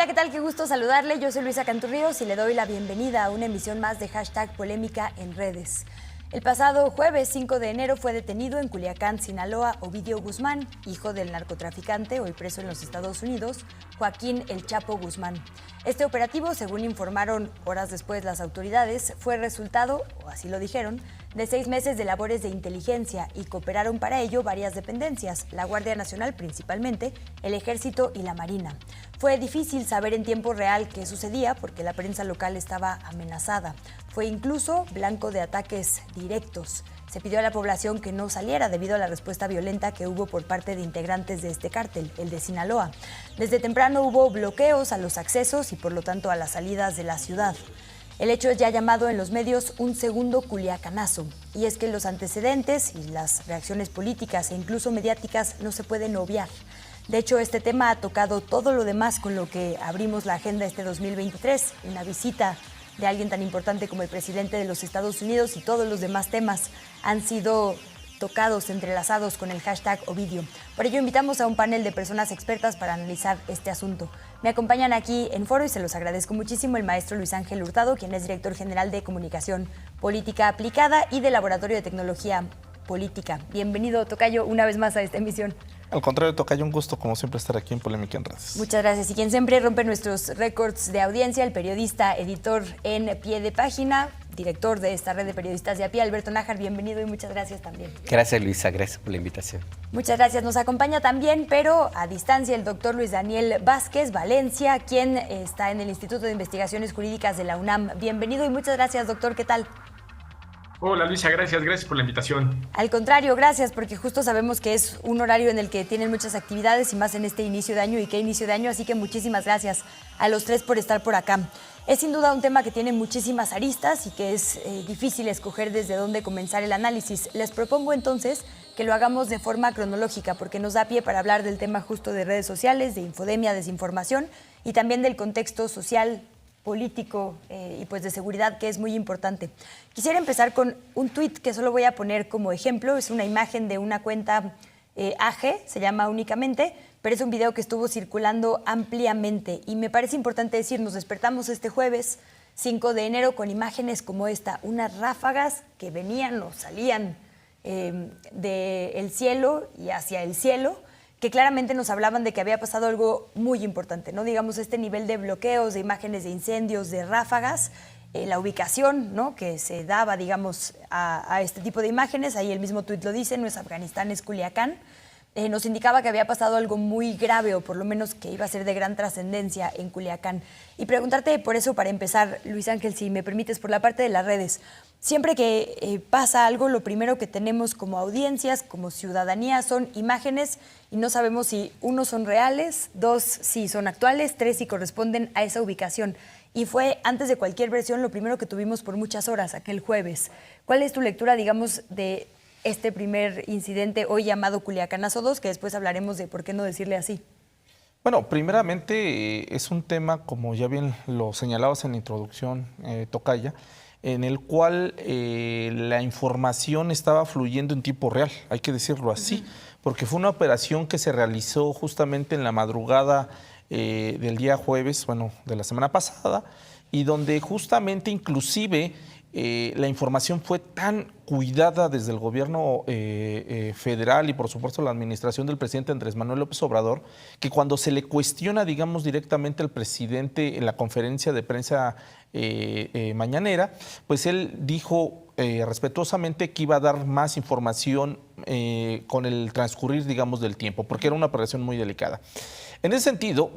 Hola, ¿qué tal? Qué gusto saludarle. Yo soy Luisa Canturríos y le doy la bienvenida a una emisión más de #Polémica en redes. El pasado jueves 5 de enero fue detenido en Culiacán, Sinaloa, Ovidio Guzmán, hijo del narcotraficante, hoy preso en los Estados Unidos, Joaquín El Chapo Guzmán. Este operativo, según informaron horas después las autoridades, fue resultado, o así lo dijeron, de 6 meses de labores de inteligencia y cooperaron para ello varias dependencias, la Guardia Nacional principalmente, el Ejército y la Marina. Fue difícil saber en tiempo real qué sucedía porque la prensa local estaba amenazada. Fue incluso blanco de ataques directos. Se pidió a la población que no saliera debido a la respuesta violenta que hubo por parte de integrantes de este cártel, el de Sinaloa. Desde temprano hubo bloqueos a los accesos y por lo tanto a las salidas de la ciudad. El hecho es ya llamado en los medios un segundo culiacanazo, y es que los antecedentes y las reacciones políticas e incluso mediáticas no se pueden obviar. De hecho, este tema ha tocado todo lo demás con lo que abrimos la agenda este 2023, una visita de alguien tan importante como el presidente de los Estados Unidos y todos los demás temas han sido tocados, entrelazados con el #Ovidio. Por ello invitamos a un panel de personas expertas para analizar este asunto. Me acompañan aquí en foro y se los agradezco muchísimo el maestro Luis Ángel Hurtado, quien es director general de Comunicación Política Aplicada y del Laboratorio de Tecnología Política. Bienvenido, tocayo, una vez más a esta emisión. Al contrario, tocayo, un gusto como siempre estar aquí en Polémica en Redes. Muchas gracias. Y quien siempre rompe nuestros récords de audiencia, el periodista, editor en Pie de Página, director de esta red de periodistas de a pie, Alberto Nájar, bienvenido y muchas gracias también. Gracias, Luisa, gracias por la invitación. Muchas gracias. Nos acompaña también, pero a distancia, el doctor Luis Daniel Vázquez Valencia, quien está en el Instituto de Investigaciones Jurídicas de la UNAM. Bienvenido y muchas gracias, doctor. ¿Qué tal? Hola Luisa, gracias por la invitación. Al contrario, gracias, porque justo sabemos que es un horario en el que tienen muchas actividades y más en este inicio de año y qué inicio de año, así que muchísimas gracias a los tres por estar por acá. Es sin duda un tema que tiene muchísimas aristas y que es difícil escoger desde dónde comenzar el análisis. Les propongo entonces que lo hagamos de forma cronológica porque nos da pie para hablar del tema justo de redes sociales, de infodemia, desinformación y también del contexto social, político y pues de seguridad, que es muy importante. Quisiera empezar con un tuit que solo voy a poner como ejemplo. Es una imagen de una cuenta AG, se llama Únicamente, pero es un video que estuvo circulando ampliamente y me parece importante decir, nos despertamos este jueves 5 de enero con imágenes como esta, unas ráfagas que venían o salían del cielo y hacia el cielo, que claramente nos hablaban de que había pasado algo muy importante, ¿no? Digamos, este nivel de bloqueos, de imágenes de incendios, de ráfagas, la ubicación, ¿no?, que se daba, digamos, a este tipo de imágenes, ahí el mismo tuit lo dice, no es Afganistán, es Culiacán, nos indicaba que había pasado algo muy grave o por lo menos que iba a ser de gran trascendencia en Culiacán. Y preguntarte por eso, para empezar, Luis Ángel, si me permites, por la parte de las redes. Siempre que pasa algo, lo primero que tenemos como audiencias, como ciudadanía, son imágenes y no sabemos si, uno, son reales, dos, si son actuales, tres, si corresponden a esa ubicación. Y fue, antes de cualquier versión, lo primero que tuvimos por muchas horas, aquel jueves. ¿Cuál es tu lectura, digamos, de este primer incidente hoy llamado Culiacanazo 2, que después hablaremos de por qué no decirle así? Bueno, primeramente es un tema, como ya bien lo señalabas en la introducción, tocaya, en el cual la información estaba fluyendo en tiempo real, hay que decirlo así, porque fue una operación que se realizó justamente en la madrugada del día jueves, bueno, de la semana pasada, y donde justamente inclusive la información fue tan cuidada desde el gobierno federal y por supuesto la administración del presidente Andrés Manuel López Obrador, que cuando se le cuestiona, digamos, directamente al presidente en la conferencia de prensa mañanera, pues él dijo respetuosamente que iba a dar más información con el transcurrir, digamos, del tiempo, porque era una operación muy delicada. En ese sentido,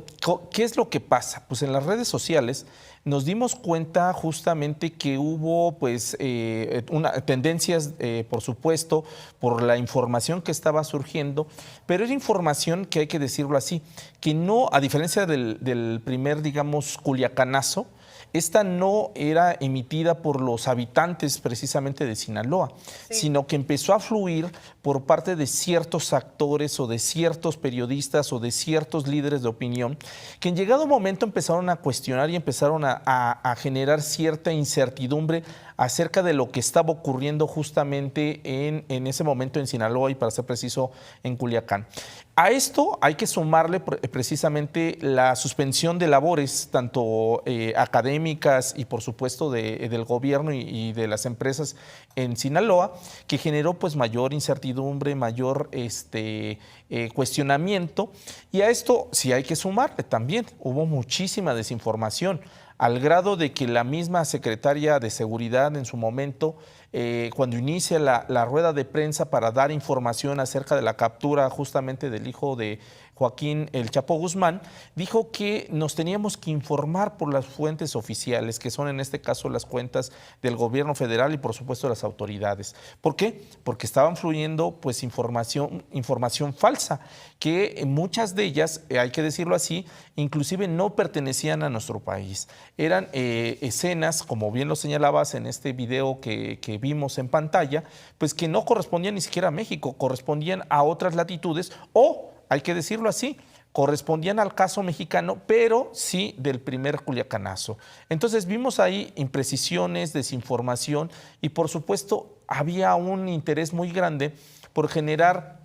¿qué es lo que pasa? Pues en las redes sociales nos dimos cuenta justamente que hubo pues tendencias, por supuesto, por la información que estaba surgiendo, pero era información que hay que decirlo así, que no, a diferencia del primer, digamos, culiacanazo, esta no era emitida por los habitantes precisamente de Sinaloa, sino que empezó a fluir por parte de ciertos actores o de ciertos periodistas o de ciertos líderes de opinión que en llegado momento empezaron a cuestionar y empezaron a generar cierta incertidumbre acerca de lo que estaba ocurriendo justamente en ese momento en Sinaloa y, para ser preciso, en Culiacán. A esto hay que sumarle precisamente la suspensión de labores, tanto académicas y por supuesto del gobierno y de las empresas en Sinaloa, que generó pues mayor incertidumbre, mayor cuestionamiento. Y a esto sí hay que sumarle también, hubo muchísima desinformación, al grado de que la misma secretaria de Seguridad en su momento, cuando inicia la rueda de prensa para dar información acerca de la captura justamente del hijo de Joaquín El Chapo Guzmán, dijo que nos teníamos que informar por las fuentes oficiales, que son en este caso las cuentas del gobierno federal y por supuesto las autoridades. ¿Por qué? Porque estaban fluyendo pues información falsa, que muchas de ellas, hay que decirlo así, inclusive no pertenecían a nuestro país. Eran escenas, como bien lo señalabas en este video que vimos en pantalla, pues que no correspondían ni siquiera a México, correspondían a otras latitudes o, hay que decirlo así, correspondían al caso mexicano, pero sí del primer culiacanazo. Entonces vimos ahí imprecisiones, desinformación y por supuesto había un interés muy grande por generar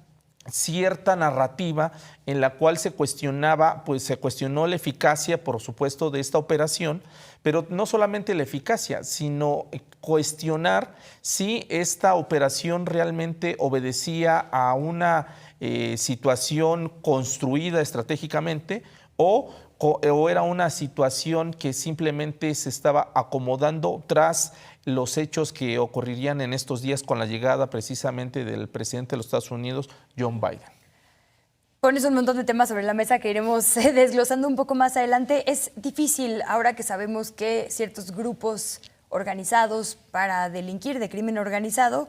cierta narrativa en la cual se cuestionó la eficacia, por supuesto, de esta operación, pero no solamente la eficacia, sino cuestionar si esta operación realmente obedecía a una situación construida estratégicamente o era una situación que simplemente se estaba acomodando tras los hechos que ocurrirían en estos días con la llegada precisamente del presidente de los Estados Unidos, John Biden. Pones un montón de temas sobre la mesa que iremos desglosando un poco más adelante. Es difícil ahora que sabemos que ciertos grupos organizados para delinquir de crimen organizado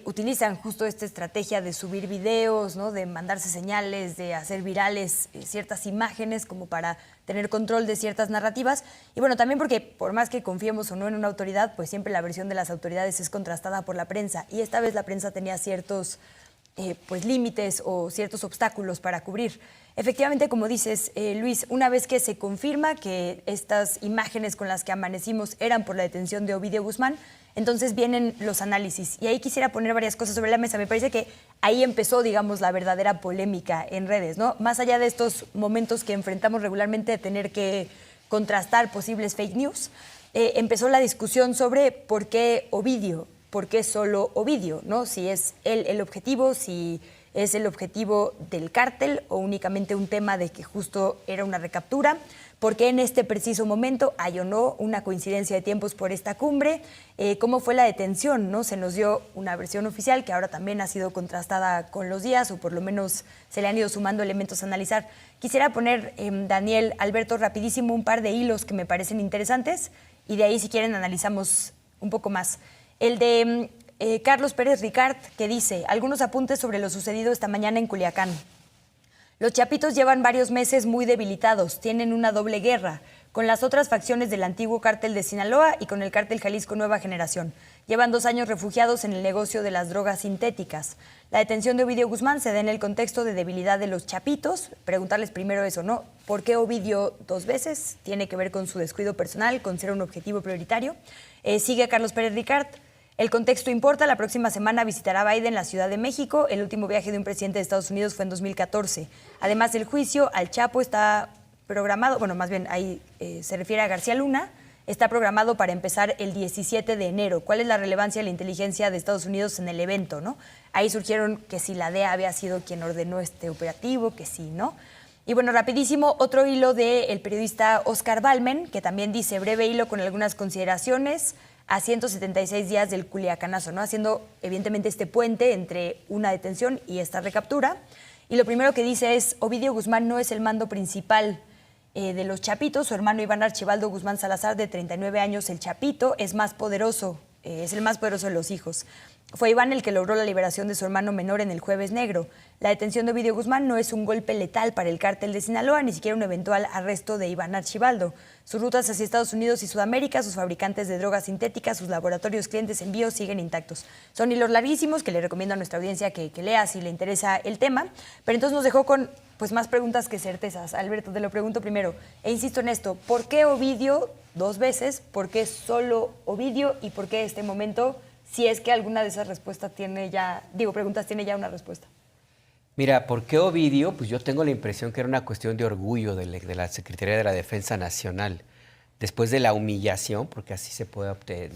utilizan justo esta estrategia de subir videos, ¿no? De mandarse señales, de hacer virales ciertas imágenes como para tener control de ciertas narrativas. Y bueno, también porque por más que confiemos o no en una autoridad, pues siempre la versión de las autoridades es contrastada por la prensa. Y esta vez la prensa tenía ciertos pues límites o ciertos obstáculos para cubrir. Efectivamente, como dices, Luis, una vez que se confirma que estas imágenes con las que amanecimos eran por la detención de Ovidio Guzmán, entonces vienen los análisis. Y ahí quisiera poner varias cosas sobre la mesa. Me parece que ahí empezó, digamos, la verdadera polémica en redes, ¿no? Más allá de estos momentos que enfrentamos regularmente de tener que contrastar posibles fake news, empezó la discusión sobre por qué Ovidio, por qué solo Ovidio, ¿no? Si es él el objetivo, si es el objetivo del cártel o únicamente un tema de que justo era una recaptura, porque en este preciso momento hay o no una coincidencia de tiempos por esta cumbre, cómo fue la detención, ¿no? Se nos dio una versión oficial que ahora también ha sido contrastada con los días o por lo menos se le han ido sumando elementos a analizar. Quisiera poner, Daniel, Alberto, rapidísimo un par de hilos que me parecen interesantes y de ahí si quieren analizamos un poco más. El de Carlos Pérez Ricard, que dice, algunos apuntes sobre lo sucedido esta mañana en Culiacán. Los chapitos llevan varios meses muy debilitados, tienen una doble guerra, con las otras facciones del antiguo cártel de Sinaloa y con el cártel Jalisco Nueva Generación. Llevan 2 años refugiados en el negocio de las drogas sintéticas. La detención de Ovidio Guzmán se da en el contexto de debilidad de los chapitos. Preguntarles primero eso, ¿no? ¿Por qué Ovidio 2 veces? Tiene que ver con su descuido personal, con ser un objetivo prioritario. Sigue Carlos Pérez Ricard. El contexto importa. La próxima semana visitará Biden la Ciudad de México. El último viaje de un presidente de Estados Unidos fue en 2014. Además, el juicio al Chapo está programado, bueno, más bien ahí se refiere a García Luna, está programado para empezar el 17 de enero. ¿Cuál es la relevancia de la inteligencia de Estados Unidos en el evento, no? Ahí surgieron que si la DEA había sido quien ordenó este operativo, que sí, ¿no? Y bueno, rapidísimo, otro hilo del periodista Oscar Balmen, que también dice, breve hilo con algunas consideraciones a 176 días del Culiacanazo, ¿no? Haciendo evidentemente este puente entre una detención y esta recaptura. Y lo primero que dice es, Ovidio Guzmán no es el mando principal de los Chapitos. Su hermano Iván Archibaldo Guzmán Salazar, de 39 años, el Chapito, es más poderoso, es el más poderoso de los hijos. Fue Iván el que logró la liberación de su hermano menor en el Jueves Negro. La detención de Ovidio Guzmán no es un golpe letal para el cártel de Sinaloa, ni siquiera un eventual arresto de Iván Archibaldo. Sus rutas hacia Estados Unidos y Sudamérica, sus fabricantes de drogas sintéticas, sus laboratorios clientes envíos siguen intactos. Son hilos larguísimos que le recomiendo a nuestra audiencia que lea si le interesa el tema, pero entonces nos dejó con pues más preguntas que certezas. Alberto, te lo pregunto primero, e insisto en esto, ¿por qué Ovidio 2 veces? ¿Por qué solo Ovidio? ¿Y por qué este momento? Si es que alguna de esas respuestas preguntas tiene ya una respuesta. Mira, ¿por qué Ovidio? Pues yo tengo la impresión que era una cuestión de orgullo de la Secretaría de la Defensa Nacional. Después de la humillación, porque así se puede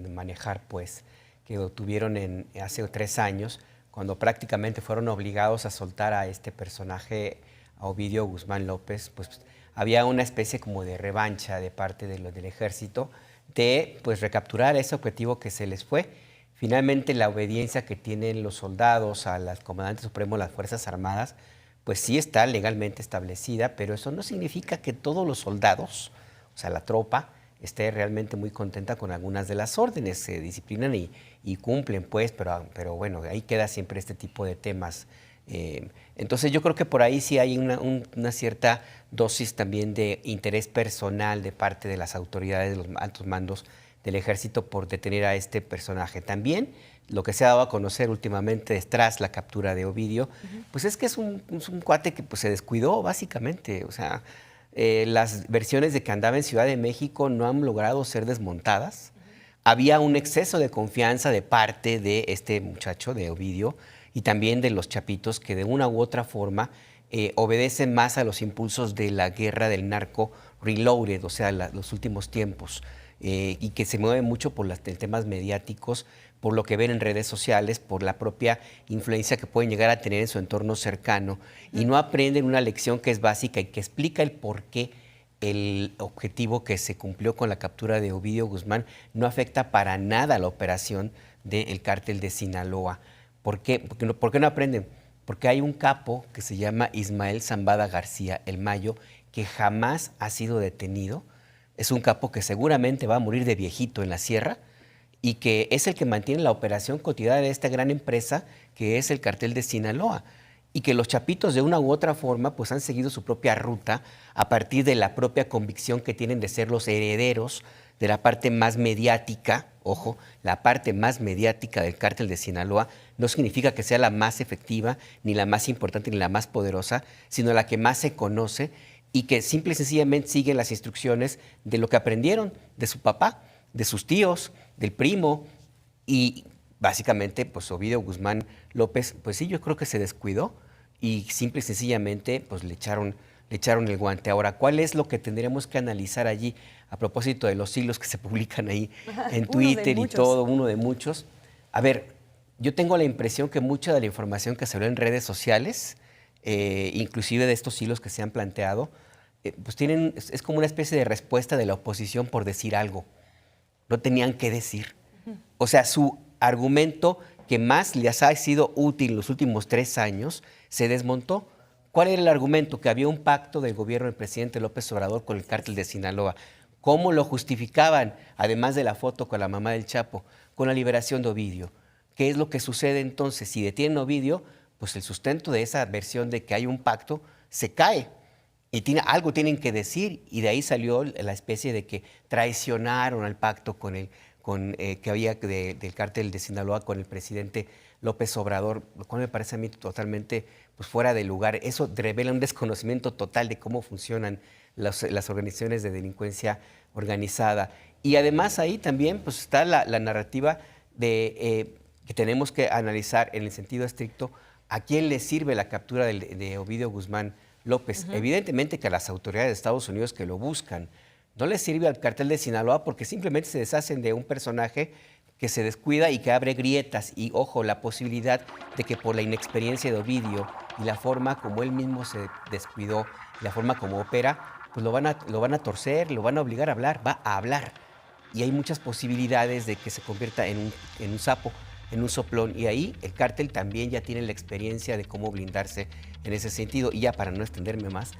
manejar, pues, que tuvieron hace 3 años, cuando prácticamente fueron obligados a soltar a este personaje, a Ovidio Guzmán López, pues había una especie como de revancha de parte del ejército, de pues recapturar ese objetivo que se les fue. Finalmente la obediencia que tienen los soldados al comandante supremo de las Fuerzas Armadas, pues sí está legalmente establecida, pero eso no significa que todos los soldados, o sea, la tropa, esté realmente muy contenta con algunas de las órdenes, se disciplinan y cumplen, pues, pero bueno, ahí queda siempre este tipo de temas. Entonces yo creo que por ahí sí hay una cierta dosis también de interés personal de parte de las autoridades, de los altos mandos del ejército por detener a este personaje. También lo que se ha dado a conocer últimamente tras la captura de Ovidio, pues es que es un cuate que pues, se descuidó básicamente. O sea, las versiones de que andaba en Ciudad de México no han logrado ser desmontadas. Había un exceso de confianza de parte de este muchacho, de Ovidio, y también de los chapitos que de una u otra forma obedecen más a los impulsos de la guerra del narco reloaded, o sea, los últimos tiempos, y que se mueven mucho por los temas mediáticos, por lo que ven en redes sociales, por la propia influencia que pueden llegar a tener en su entorno cercano, y no aprenden una lección que es básica y que explica el por qué el objetivo que se cumplió con la captura de Ovidio Guzmán no afecta para nada la operación del cártel de Sinaloa. ¿Por qué? ¿Por qué no aprenden? Porque hay un capo que se llama Ismael Zambada García, el Mayo, que jamás ha sido detenido. Es un capo que seguramente va a morir de viejito en la sierra y que es el que mantiene la operación cotidiana de esta gran empresa que es el cartel de Sinaloa. Y que los chapitos de una u otra forma pues han seguido su propia ruta a partir de la propia convicción que tienen de ser los herederos de la parte más mediática, ojo, la parte más mediática del cártel de Sinaloa no significa que sea la más efectiva, ni la más importante, ni la más poderosa, sino la que más se conoce y que simple y sencillamente siguen las instrucciones de lo que aprendieron de su papá, de sus tíos, del primo y básicamente pues Ovidio Guzmán López, pues sí, yo creo que se descuidó y simple y sencillamente pues le echaron el guante. Ahora, ¿cuál es lo que tendremos que analizar allí a propósito de los hilos que se publican ahí en Twitter y todo, uno de muchos? A ver, yo tengo la impresión que mucha de la información que se ve en redes sociales, inclusive de estos hilos que se han planteado, pues es como una especie de respuesta de la oposición por decir algo. No tenían que decir. O sea, su argumento que más les ha sido útil en los últimos 3 años se desmontó. ¿Cuál era el argumento? Que había un pacto del gobierno del presidente López Obrador con el cártel de Sinaloa. ¿Cómo lo justificaban? Además de la foto con la mamá del Chapo, con la liberación de Ovidio. ¿Qué es lo que sucede entonces? Si detienen a Ovidio, pues el sustento de esa versión de que hay un pacto se cae. Y algo tienen que decir. Y de ahí salió la especie de que traicionaron al pacto que había del cártel de Sinaloa con el presidente López Obrador, lo cual me parece a mí totalmente pues, fuera de lugar. Eso revela un desconocimiento total de cómo funcionan las organizaciones de delincuencia organizada. Y además ahí también pues, está la narrativa de que tenemos que analizar en el sentido estricto a quién le sirve la captura de Ovidio Guzmán López. Evidentemente que a las autoridades de Estados Unidos que lo buscan, no les sirve al cártel de Sinaloa porque simplemente se deshacen de un personaje que se descuida y que abre grietas. Y, ojo, la posibilidad de que por la inexperiencia de Ovidio y la forma como él mismo se descuidó, y la forma como opera, pues lo van a torcer, lo van a obligar a hablar, va a hablar. Y hay muchas posibilidades de que se convierta en un sapo, en un soplón. Y ahí el cártel también ya tiene la experiencia de cómo blindarse en ese sentido. Y ya para no extenderme más,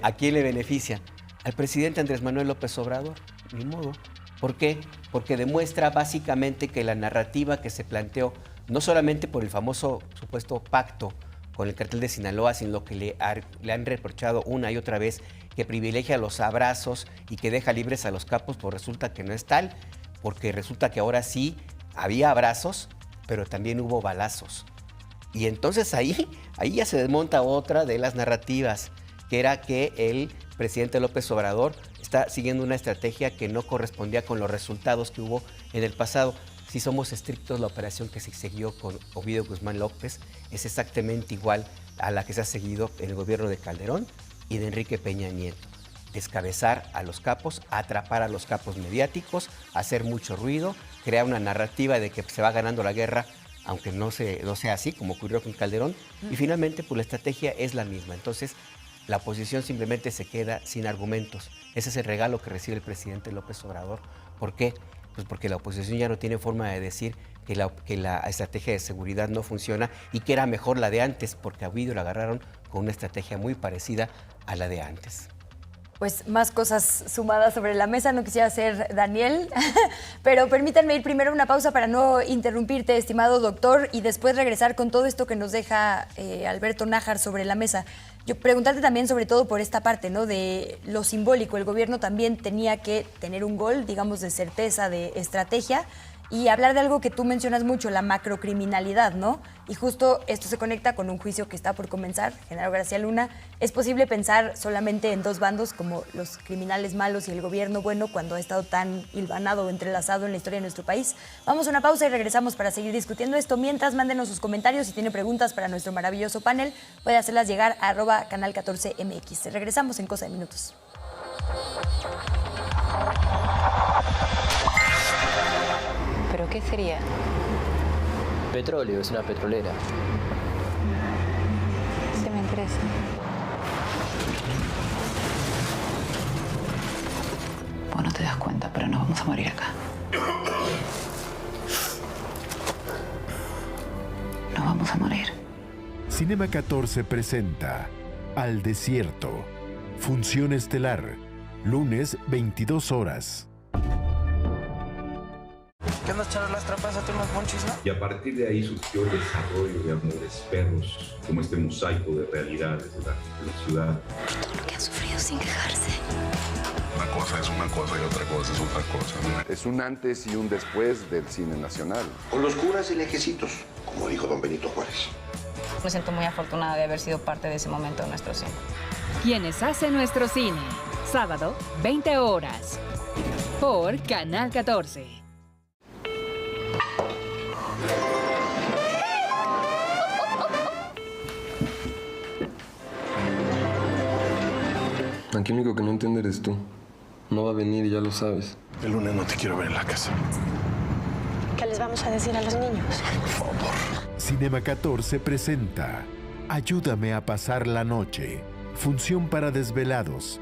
¿a quién le beneficia? Al presidente Andrés Manuel López Obrador, ni modo. ¿Por qué? Porque demuestra básicamente que la narrativa que se planteó, no solamente por el famoso supuesto pacto con el cartel de Sinaloa, sino que le han reprochado una y otra vez que privilegia los abrazos y que deja libres a los capos, pues resulta que no es tal, porque resulta que ahora sí había abrazos, pero también hubo balazos. Y entonces ahí ya se desmonta otra de las narrativas, que era que el presidente López Obrador está siguiendo una estrategia que no correspondía con los resultados que hubo en el pasado. Si somos estrictos, la operación que se siguió con Ovidio Guzmán López es exactamente igual a la que se ha seguido en el gobierno de Calderón y de Enrique Peña Nieto. Descabezar a los capos, atrapar a los capos mediáticos, hacer mucho ruido, crear una narrativa de que se va ganando la guerra, aunque no sea así, como ocurrió con Calderón, y finalmente pues la estrategia es la misma. Entonces, la oposición simplemente se queda sin argumentos. Ese es el regalo que recibe el presidente López Obrador. ¿Por qué? Pues porque la oposición ya no tiene forma de decir que la estrategia de seguridad no funciona y que era mejor la de antes, porque a Ovidio la agarraron con una estrategia muy parecida a la de antes. Pues más cosas sumadas sobre la mesa, no quisiera ser Daniel, pero permítanme ir primero a una pausa para no interrumpirte, estimado doctor, y después regresar con todo esto que nos deja Alberto Nájar sobre la mesa. Yo preguntarte también sobre todo por esta parte, ¿no? De lo simbólico. El gobierno también tenía que tener un gol, digamos, de certeza, de estrategia, y hablar de algo que tú mencionas mucho, la macrocriminalidad, ¿no? Y justo esto se conecta con un juicio que está por comenzar, Genaro García Luna. ¿Es posible pensar solamente en dos bandos como los criminales malos y el gobierno bueno cuando ha estado tan hilvanado o entrelazado en la historia de nuestro país? Vamos a una pausa y regresamos para seguir discutiendo esto. Mientras, mándenos sus comentarios. Si tiene preguntas para nuestro maravilloso panel, puede hacerlas llegar a @canal14mx. Regresamos en cosa de minutos. ¿Pero qué sería? Petróleo, es una petrolera. Sí me interesa. Vos no te das cuenta, pero nos vamos a morir acá. Nos vamos a morir. Cinema 14 presenta Al Desierto. Función estelar. Lunes, 22 horas. ¿Qué andas echando las trampas a unos monchis, no? Y a partir de ahí surgió el desarrollo de Amores Perros, como este mosaico de realidades de la ciudad. Todo lo que han sufrido sin quejarse. Una cosa es una cosa y otra cosa es otra cosa, ¿no? Es un antes y un después del cine nacional. Con los curas y lejecitos, como dijo don Benito Juárez. Me siento muy afortunada de haber sido parte de ese momento de nuestro cine. Quienes hacen nuestro cine. Sábado, 20 horas. Por Canal 14. Aquí lo único que no entiende eres tú. No va a venir y ya lo sabes. El lunes no te quiero ver en la casa. ¿Qué les vamos a decir a los niños? Por favor. Cinema 14 presenta Ayúdame a pasar la noche. Función para desvelados.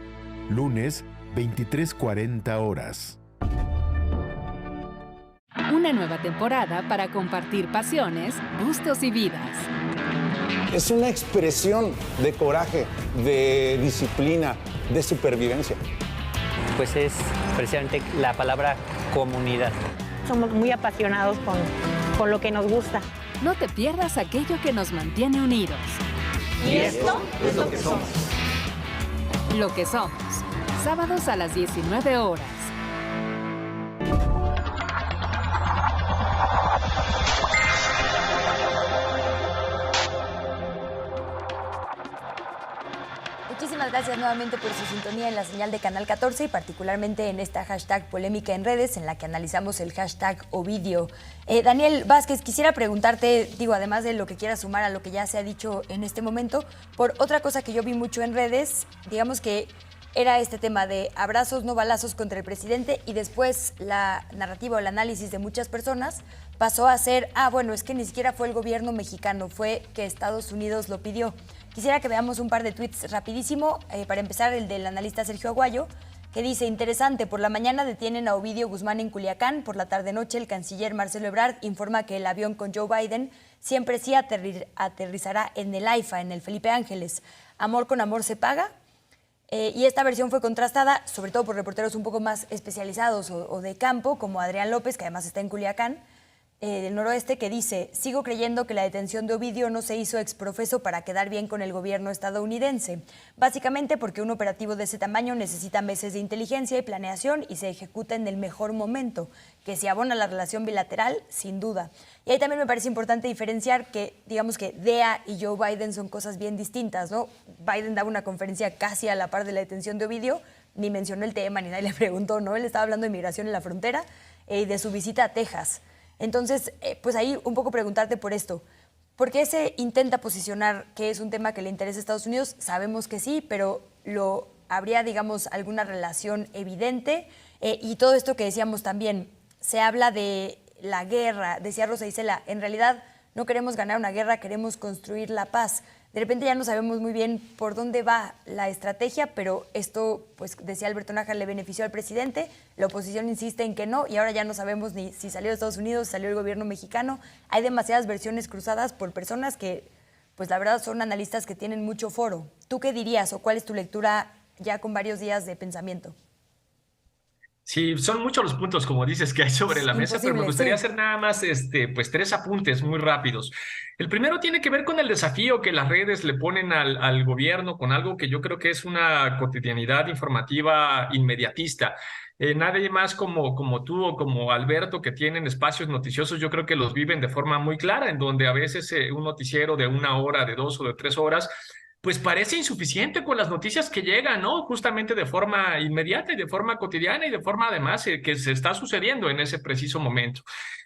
Lunes, 23:40 horas. Una nueva temporada para compartir pasiones, gustos y vidas. Es una expresión de coraje, de disciplina, de supervivencia. Pues es precisamente la palabra comunidad. Somos muy apasionados con lo que nos gusta. No te pierdas aquello que nos mantiene unidos. Y esto es lo que somos. Lo que somos. Sábados a las 19 horas. Muchísimas gracias nuevamente por su sintonía en la señal de Canal 14 y particularmente en esta hashtag polémica en redes en la que analizamos el hashtag Ovidio. Daniel Vázquez, quisiera preguntarte, además de lo que quieras sumar a lo que ya se ha dicho en este momento, por otra cosa que yo vi mucho en redes, digamos que era este tema de abrazos, no balazos contra el presidente y después la narrativa o el análisis de muchas personas pasó a ser, bueno, es que ni siquiera fue el gobierno mexicano, fue que Estados Unidos lo pidió. Quisiera que veamos un par de tweets rapidísimo. Para empezar, el del analista Sergio Aguayo, que dice, interesante, por la mañana detienen a Ovidio Guzmán en Culiacán, por la tarde-noche el canciller Marcelo Ebrard informa que el avión con Joe Biden siempre sí aterrizará en el AIFA, en el Felipe Ángeles. Amor con amor se paga. Y esta versión fue contrastada, sobre todo por reporteros un poco más especializados o de campo, como Adrián López, que además está en Culiacán, del noroeste, que dice: sigo creyendo que la detención de Ovidio no se hizo exprofeso para quedar bien con el gobierno estadounidense. Básicamente porque un operativo de ese tamaño necesita meses de inteligencia y planeación y se ejecuta en el mejor momento, que se abona la relación bilateral, sin duda. Y ahí también me parece importante diferenciar que, digamos que DEA y Joe Biden son cosas bien distintas, ¿no? Biden daba una conferencia casi a la par de la detención de Ovidio, ni mencionó el tema, ni nadie le preguntó, ¿no? Él estaba hablando de migración en la frontera y de su visita a Texas. Entonces, pues ahí un poco preguntarte por esto. ¿Por qué se intenta posicionar que es un tema que le interesa a Estados Unidos? Sabemos que sí, pero ¿habría, digamos, alguna relación evidente? Y todo esto que decíamos también, se habla de la guerra, decía Rosa Isela, en realidad no queremos ganar una guerra, queremos construir la paz. De repente ya no sabemos muy bien por dónde va la estrategia, pero esto, pues decía Alberto Nájar, le benefició al presidente, la oposición insiste en que no, y ahora ya no sabemos ni si salió de Estados Unidos, salió el gobierno mexicano. Hay demasiadas versiones cruzadas por personas que, pues la verdad, son analistas que tienen mucho foro. ¿Tú qué dirías o cuál es tu lectura ya con varios días de pensamiento? Sí, son muchos los puntos, como dices, que hay sobre la mesa, pero me gustaría hacer nada más pues 3 apuntes muy rápidos. El primero tiene que ver con el desafío que las redes le ponen al gobierno con algo que yo creo que es una cotidianidad informativa inmediatista. Nadie más como tú o como Alberto, que tienen espacios noticiosos, yo creo que los viven de forma muy clara, en donde a veces un noticiero de 1 hora, de 2 o de 3 horas, pues parece insuficiente con las noticias que llegan, ¿no? Justamente de forma inmediata y de forma cotidiana y de forma además que se está sucediendo en ese preciso momento.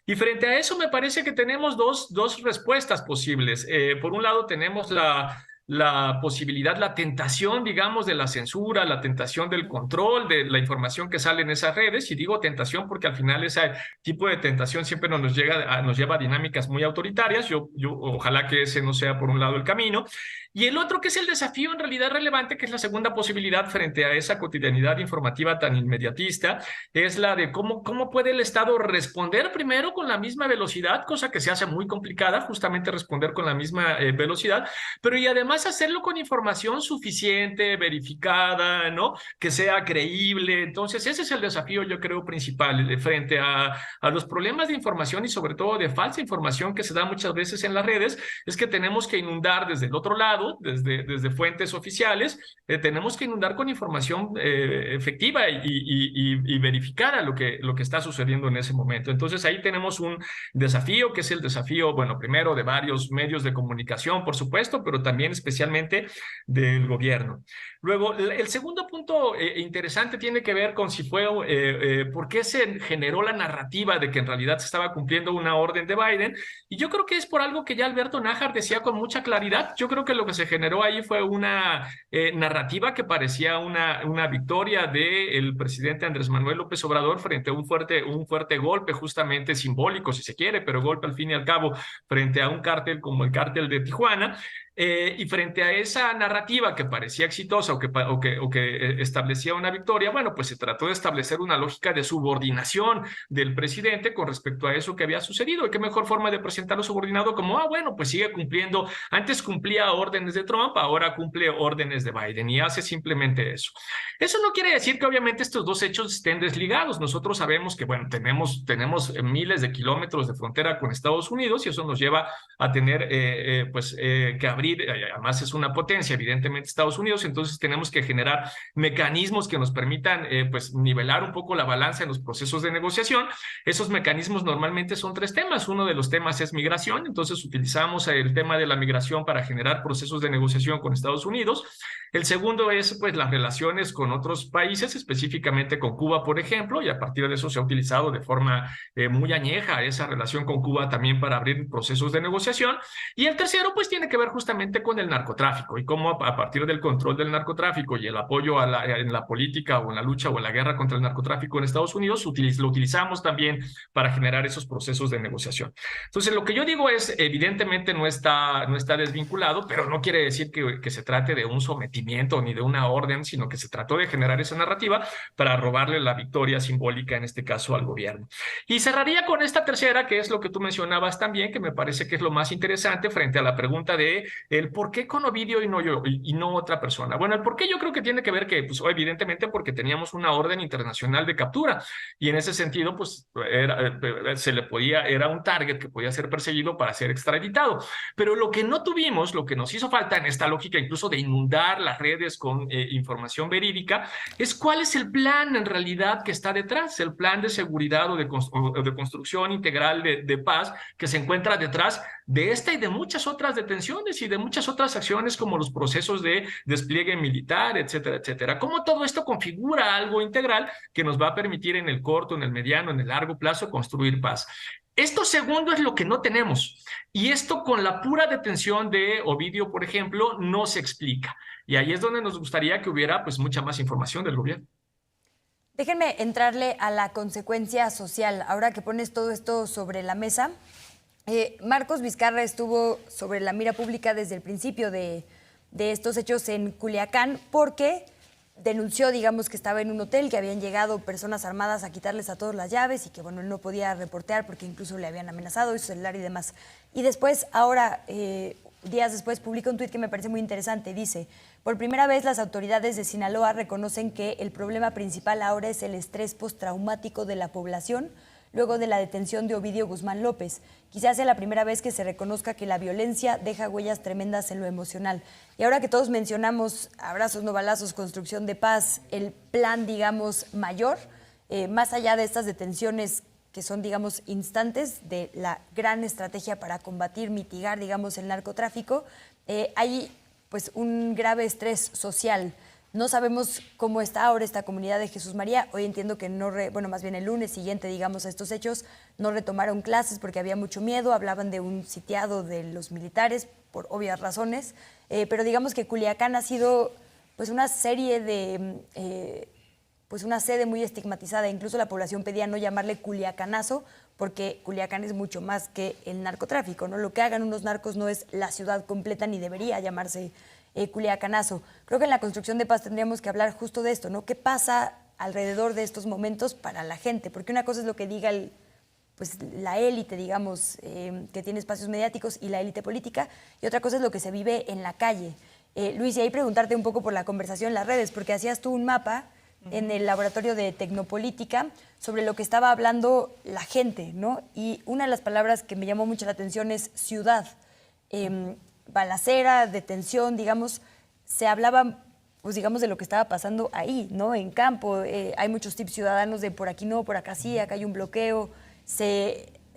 Y frente a eso me parece que tenemos dos respuestas posibles. Por un lado tenemos la posibilidad, la tentación, digamos, de la censura, la tentación del control de la información que sale en esas redes. Y digo tentación porque al final ese tipo de tentación siempre nos lleva a dinámicas muy autoritarias. Yo ojalá que ese no sea por un lado el camino. Y el otro, que es el desafío en realidad relevante, que es la segunda posibilidad frente a esa cotidianidad informativa tan inmediatista, es la de cómo puede el Estado responder primero con la misma velocidad, cosa que se hace muy complicada, justamente responder con la misma velocidad, pero y además hacerlo con información suficiente, verificada, ¿no? Que sea creíble. Entonces ese es el desafío, yo creo, principal frente a los problemas de información y sobre todo de falsa información que se da muchas veces en las redes, es que tenemos que inundar desde el otro lado, desde fuentes oficiales, tenemos que inundar con información efectiva y verificada lo que está sucediendo en ese momento. Entonces ahí tenemos un desafío, que es el desafío, bueno, primero de varios medios de comunicación, por supuesto, pero también especialmente del gobierno. Luego, el segundo punto interesante tiene que ver con si fue, por qué se generó la narrativa de que en realidad se estaba cumpliendo una orden de Biden, y yo creo que es por algo que ya Alberto Nájar decía con mucha claridad. Yo creo que lo que se generó ahí fue una narrativa que parecía una victoria del presidente Andrés Manuel López Obrador frente a un fuerte golpe, justamente simbólico, si se quiere, pero golpe al fin y al cabo, frente a un cártel como el cártel de Tijuana. Y frente a esa narrativa que parecía exitosa o que establecía una victoria, bueno, pues se trató de establecer una lógica de subordinación del presidente con respecto a eso que había sucedido. ¿Y qué mejor forma de presentarlo subordinado? Como, bueno, pues sigue cumpliendo, antes cumplía órdenes de Trump, ahora cumple órdenes de Biden, y hace simplemente eso. Eso no quiere decir que obviamente estos dos hechos estén desligados. Nosotros sabemos que, bueno, tenemos miles de kilómetros de frontera con Estados Unidos, y eso nos lleva a tener, que abrir. Además es una potencia, evidentemente, Estados Unidos, entonces tenemos que generar mecanismos que nos permitan nivelar un poco la balanza en los procesos de negociación. Esos mecanismos normalmente son 3 temas. Uno de los temas es migración, entonces utilizamos el tema de la migración para generar procesos de negociación con Estados Unidos. El segundo es pues las relaciones con otros países, específicamente con Cuba, por ejemplo, y a partir de eso se ha utilizado de forma muy añeja esa relación con Cuba también para abrir procesos de negociación. Y el tercero pues tiene que ver justamente con el narcotráfico y cómo a partir del control del narcotráfico y el apoyo en la política o en la lucha o en la guerra contra el narcotráfico en Estados Unidos, lo utilizamos también para generar esos procesos de negociación. Entonces lo que yo digo es, evidentemente no está desvinculado, pero no quiere decir que se trate de un sometimiento ni de una orden, sino que se trató de generar esa narrativa para robarle la victoria simbólica, en este caso, al gobierno. Y cerraría con esta tercera, que es lo que tú mencionabas también, que me parece que es lo más interesante frente a la pregunta de el por qué con Ovidio y no otra persona. Bueno, el por qué yo creo que tiene que ver que, pues evidentemente porque teníamos una orden internacional de captura y en ese sentido, pues era un target que podía ser perseguido para ser extraditado. Pero lo que no tuvimos, lo que nos hizo falta en esta lógica incluso de inundar las redes con información verídica, es cuál es el plan en realidad que está detrás, el plan de seguridad o de construcción integral de paz que se encuentra detrás de esta y de muchas otras detenciones y de muchas otras acciones como los procesos de despliegue militar, etcétera, etcétera. Cómo todo esto configura algo integral que nos va a permitir en el corto, en el mediano, en el largo plazo construir paz. Esto segundo es lo que no tenemos. Y esto con la pura detención de Ovidio, por ejemplo, no se explica. Y ahí es donde nos gustaría que hubiera pues mucha más información del gobierno. Déjenme entrarle a la consecuencia social. Ahora que pones todo esto sobre la mesa, Marcos Vizcarra estuvo sobre la mira pública desde el principio de estos hechos en Culiacán porque denunció, digamos, que estaba en un hotel, que habían llegado personas armadas a quitarles a todos las llaves y que, bueno, él no podía reportear porque incluso le habían amenazado, su celular y demás. Y después, ahora, días después, publica un tuit que me parece muy interesante. Dice, por primera vez las autoridades de Sinaloa reconocen que el problema principal ahora es el estrés postraumático de la población luego de la detención de Ovidio Guzmán López. Quizás sea la primera vez que se reconozca que la violencia deja huellas tremendas en lo emocional. Y ahora que todos mencionamos abrazos, no balazos, construcción de paz, el plan, digamos, mayor, más allá de estas detenciones que son, digamos, instantes de la gran estrategia para combatir, mitigar, digamos, el narcotráfico, hay pues un grave estrés social. No sabemos cómo está ahora esta comunidad de Jesús María. Hoy entiendo que más bien el lunes siguiente, digamos, a estos hechos, no retomaron clases porque había mucho miedo. Hablaban de un sitiado de los militares, por obvias razones. Pero digamos que Culiacán ha sido pues una serie de... pues una sede muy estigmatizada. Incluso la población pedía no llamarle culiacanazo porque Culiacán es mucho más que el narcotráfico, ¿no? Lo que hagan unos narcos no es la ciudad completa ni debería llamarse culiacanazo. Creo que en la construcción de paz tendríamos que hablar justo de esto, ¿no? ¿Qué pasa alrededor de estos momentos para la gente? Porque una cosa es lo que diga la élite, digamos, que tiene espacios mediáticos y la élite política, y otra cosa es lo que se vive en la calle. Luis, y ahí preguntarte un poco por la conversación en las redes, porque hacías tú un mapa en el laboratorio de Tecnopolítica sobre lo que estaba hablando la gente, ¿no? Y una de las palabras que me llamó mucho la atención es ciudad. Balacera, detención, digamos, se hablaba, pues digamos, de lo que estaba pasando ahí, ¿no? En campo, hay muchos tips ciudadanos de por aquí no, por acá sí, acá hay un bloqueo,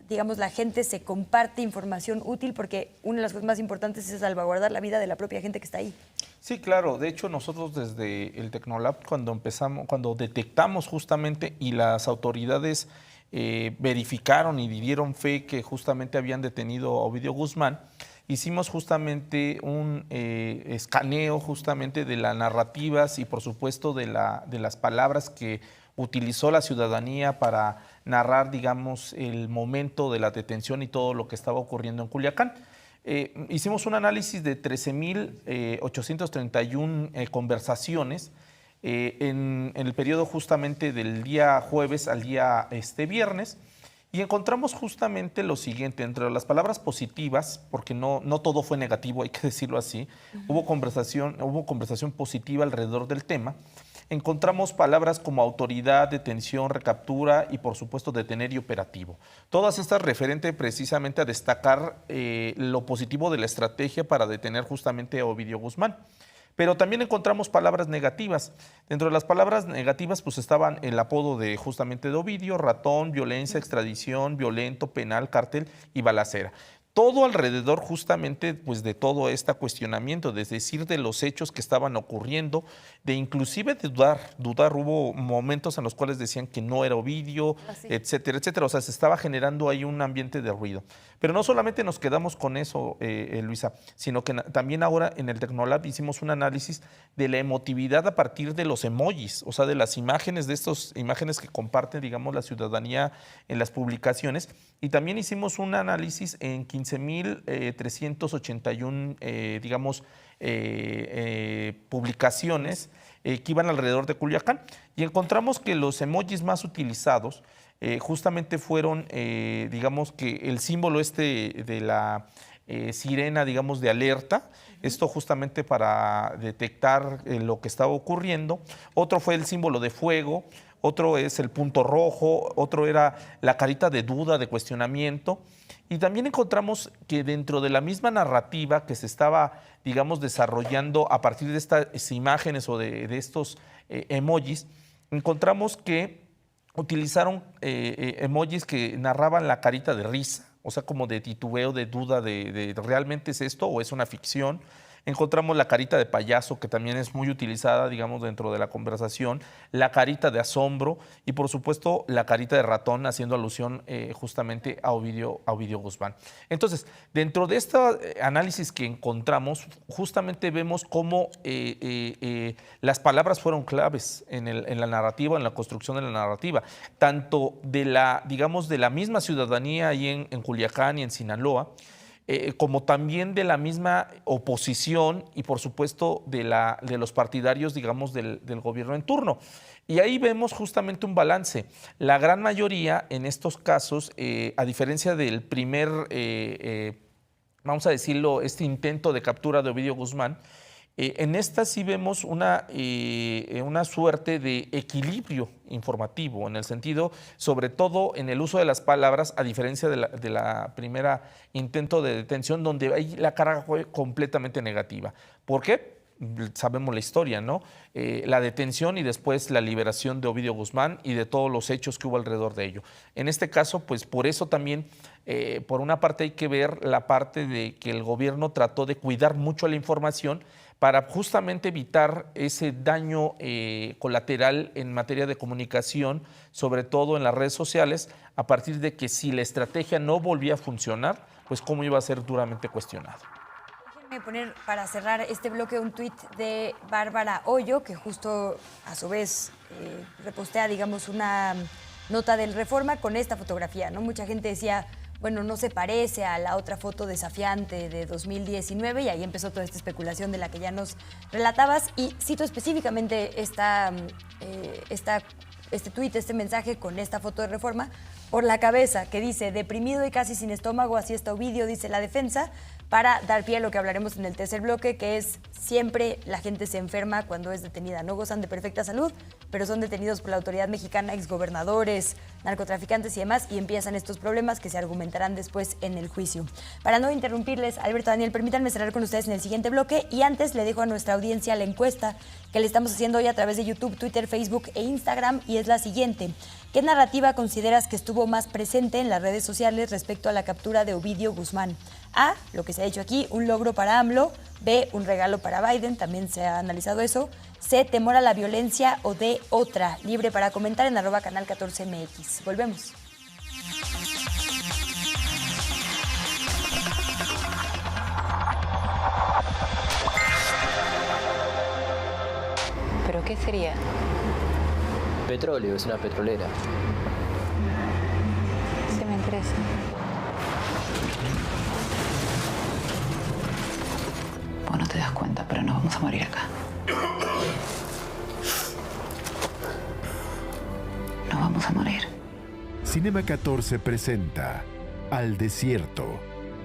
digamos, la gente se comparte información útil porque una de las cosas más importantes es salvaguardar la vida de la propia gente que está ahí. Sí, claro. De hecho, nosotros desde el Tecnolab, cuando detectamos justamente y las autoridades verificaron y dieron fe que justamente habían detenido a Ovidio Guzmán, hicimos justamente un escaneo justamente de las narrativas y por supuesto de las palabras que utilizó la ciudadanía para narrar, digamos, el momento de la detención y todo lo que estaba ocurriendo en Culiacán. Hicimos un análisis de 13,831 conversaciones en el periodo justamente del día jueves al día viernes. Y encontramos justamente lo siguiente, entre las palabras positivas, porque no todo fue negativo, hay que decirlo así, hubo conversación positiva alrededor del tema. Encontramos palabras como autoridad, detención, recaptura y por supuesto detener y operativo. Todas estas referentes precisamente a destacar lo positivo de la estrategia para detener justamente a Ovidio Guzmán. Pero también encontramos palabras negativas. Dentro de las palabras negativas pues estaban el apodo de justamente de Ovidio, ratón, violencia, extradición, violento, penal, cártel y balacera. Todo alrededor justamente pues de todo este cuestionamiento, es decir, de los hechos que estaban ocurriendo, de inclusive dudar, hubo momentos en los cuales decían que no era Ovidio, etcétera, etcétera. O sea, se estaba generando ahí un ambiente de ruido. Pero no solamente nos quedamos con eso, Luisa, sino que también ahora en el Tecnolab hicimos un análisis de la emotividad a partir de los emojis, o sea, de las imágenes, de estas imágenes que comparten, digamos, la ciudadanía en las publicaciones. Y también hicimos un análisis en 15,381, digamos, publicaciones que iban alrededor de Culiacán. Y encontramos que los emojis más utilizados justamente fueron, digamos, que el símbolo de sirena, digamos, de alerta. Esto justamente para detectar lo que estaba ocurriendo. Otro fue el símbolo de fuego, otro es el punto rojo, otro era la carita de duda, de cuestionamiento. Y también encontramos que dentro de la misma narrativa que se estaba, digamos, desarrollando a partir de estas imágenes o de estos emojis, encontramos que utilizaron emojis que narraban la carita de risa, o sea, como de titubeo, de duda, de ¿realmente es esto o es una ficción? Encontramos la carita de payaso, que también es muy utilizada, digamos, dentro de la conversación, la carita de asombro y, por supuesto, la carita de ratón, haciendo alusión justamente a Ovidio Guzmán. Entonces, dentro de este análisis que encontramos, justamente vemos cómo las palabras fueron claves en la narrativa, en la construcción de la narrativa, tanto de la, digamos, de la misma ciudadanía ahí en Culiacán y en Sinaloa, como también de la misma oposición y, por supuesto, de los partidarios, digamos, del gobierno en turno. Y ahí vemos justamente un balance. La gran mayoría, en estos casos, a diferencia del primer, vamos a decirlo, este intento de captura de Ovidio Guzmán, en esta sí vemos una suerte de equilibrio informativo, en el sentido, sobre todo en el uso de las palabras, a diferencia de la primera intento de detención, donde ahí la carga fue completamente negativa. ¿Por qué? Sabemos la historia, ¿no? La detención y después la liberación de Ovidio Guzmán y de todos los hechos que hubo alrededor de ello. En este caso, pues por eso también, por una parte hay que ver la parte de que el gobierno trató de cuidar mucho la información para justamente evitar ese daño colateral en materia de comunicación, sobre todo en las redes sociales, a partir de que si la estrategia no volvía a funcionar, pues cómo iba a ser duramente cuestionado. Déjenme poner para cerrar este bloque un tuit de Bárbara Hoyo, que justo a su vez repostea, digamos, una nota del Reforma con esta fotografía, ¿no? Mucha gente decía, bueno, no se parece a la otra foto desafiante de 2019 y ahí empezó toda esta especulación de la que ya nos relatabas. Y cito específicamente este tuit, este mensaje con esta foto de Reforma, por la cabeza, que dice, deprimido y casi sin estómago, así está Ovidio, dice la defensa, para dar pie a lo que hablaremos en el tercer bloque, que es siempre la gente se enferma cuando es detenida. No gozan de perfecta salud, pero son detenidos por la autoridad mexicana, exgobernadores, narcotraficantes y demás, y empiezan estos problemas que se argumentarán después en el juicio. Para no interrumpirles, Alberto, Daniel, permítanme cerrar con ustedes en el siguiente bloque, y antes le dejo a nuestra audiencia la encuesta que le estamos haciendo hoy a través de YouTube, Twitter, Facebook e Instagram, y es la siguiente. ¿Qué narrativa consideras que estuvo más presente en las redes sociales respecto a la captura de Ovidio Guzmán? A, lo que se ha dicho aquí, un logro para AMLO. B, un regalo para Biden, también se ha analizado eso. C, temor a la violencia. O D, otra. Libre para comentar en @canal14mx. Volvemos. ¿Pero qué sería? Petróleo, es una petrolera. Sí me interesa. Vos no te das cuenta, pero nos vamos a morir acá. Nos vamos a morir. Cinema 14 presenta Al Desierto.